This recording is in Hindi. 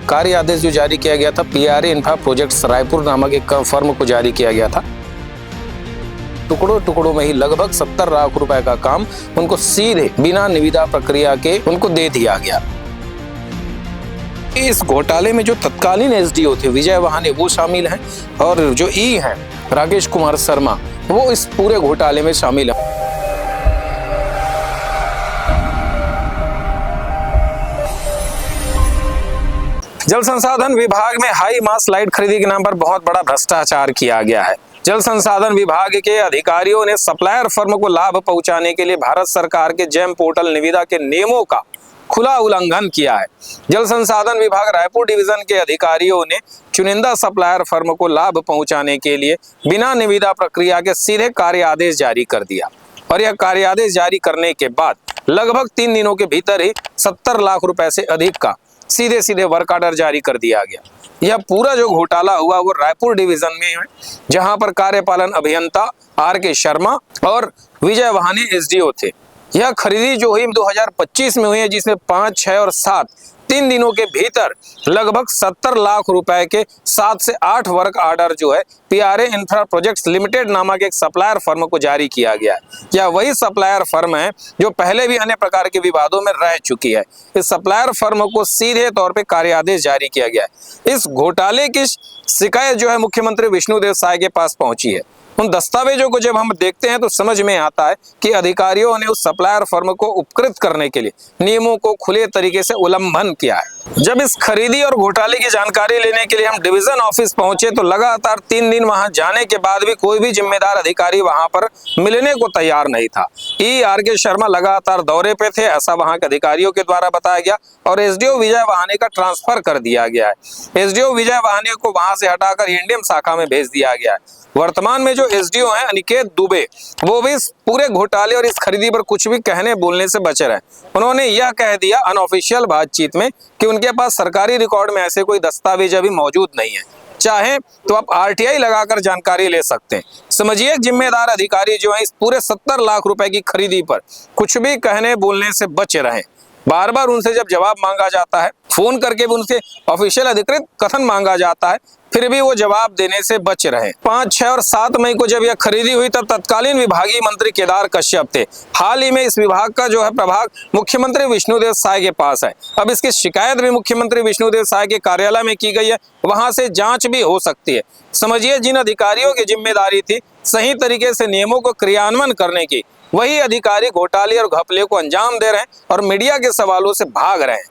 कार्य आदेश जो जारी किया गया था पीआरए इंफ्रा प्रोजेक्ट्स रायपुर नामक एक फर्म को जारी किया गया था। टुकड़ों टुकड़ों में ही लगभग 70 लाख रुपए का काम उनको सीधे बिना निविदा प्रक्रिया के उनको दे दिया गया। इस घोटाले में जो तत्कालीन एसडीओ थे विजय वहाने वो शामिल हैं और जो ई हैं राकेश कुमार शर्मा वो इस पूरे घोटाले में शामिल है। जल संसाधन विभाग में हाई मास लाइट खरीदी के नाम पर बहुत बड़ा भ्रष्टाचार किया गया है। जल संसाधन विभाग के अधिकारियों ने सप्लायर फर्म को लाभ पहुंचाने के लिए भारत सरकार के जेम पोर्टल निविदा के नियमों का खुला उल्लंघन किया है। जल संसाधन विभाग रायपुर डिवीजन के अधिकारियों ने चुनिंदा सप्लायर फर्म को लाभ पहुंचाने के लिए बिना निविदा प्रक्रिया के सीधे कार्य आदेश जारी कर दिया और यह कार्य आदेश जारी करने के बाद लगभग 3 दिनों के भीतर ही 70 लाख रुपए से अधिक का सीधे सीधे वर्क ऑर्डर जारी कर दिया गया। यह पूरा जो घोटाला हुआ वो रायपुर डिवीजन में है, जहां पर कार्यपालन अभियंता आर.के. शर्मा और विजय वहाने एसडीओ थे। यह खरीदी जो हुई 2025 में हुई है, जिसमें 5, 6 और 7 3 दिनों के भीतर लगभग 70 लाख रुपए के 7 से 8 वर्क ऑर्डर जो है पीआरए इंफ्रा प्रोजेक्ट्स लिमिटेड नामक एक सप्लायर फर्म को जारी किया गया है। यह वही सप्लायर फर्म है जो पहले भी अन्य प्रकार के विवादों में रह चुकी है। इस सप्लायर फर्म को सीधे तौर पे कार्यादेश जारी किया गया है। इस घोटाले की शिकायत जो है मुख्यमंत्री विष्णुदेव साय के पास पहुंची है। उन दस्तावेजों को जब हम देखते हैं तो समझ में आता है कि अधिकारियों ने उस सप्लायर फर्म को उपकृत करने के लिए नियमों को खुले तरीके से उल्लंघन किया है। जब इस खरीदी और घोटाले की जानकारी लेने के लिए हम डिवीजन ऑफिस पहुंचे तो लगातार 3 दिन वहां जाने के बाद भी कोई भी जिम्मेदार अधिकारी वहां पर मिलने को तैयार नहीं था। आर.के. शर्मा लगातार दौरे पे थे, ऐसा वहां के अधिकारियों के द्वारा बताया गया और एसडीओ विजय वहाने का ट्रांसफर कर दिया गया है। एसडीओ विजय वहाने को वहां से हटाकर एनडीएम शाखा में भेज दिया गया है। वर्तमान में जो एसडीओ हैं अनिकेत दुबे वो भी इस पूरे घोटाले और इस खरीदी पर कुछ भी कहने बोलने से बचे रहे। उन्होंने यह कह दिया अनऑफिशियल बातचीत में कि उनके पास सरकारी रिकॉर्ड में ऐसे कोई दस्तावेज अभी मौजूद नहीं है, चाहे तो आप आरटीआई लगाकर जानकारी ले सकते हैं। समझिए जिम्मेदार अधिकारी जो है इस पूरे 70 लाख रुपए की खरीदी पर कुछ भी कहने बोलने से बचे रहे। बार बार उनसे जब जवाब मांगा जाता है, फोन करके भी उनसे ऑफिशियल अधिकृत कथन मांगा जाता है, फिर भी वो जवाब देने से बच रहे। 5, 6 और 7 मई को जब यह खरीदी हुई तब तत्कालीन विभागीय मंत्री केदार कश्यप थे। हाल ही में इस विभाग का जो है प्रभाग मुख्यमंत्री विष्णुदेव साय के पास है। अब इसकी शिकायत भी मुख्यमंत्री विष्णुदेव साय के कार्यालय में की गई है, वहां से जांच भी हो सकती है। समझिए जिन अधिकारियों की जिम्मेदारी थी सही तरीके से नियमों को क्रियान्वयन करने की, वही अधिकारी घोटाले और घपले को अंजाम दे रहे हैं और मीडिया के सवालों से भाग रहे हैं।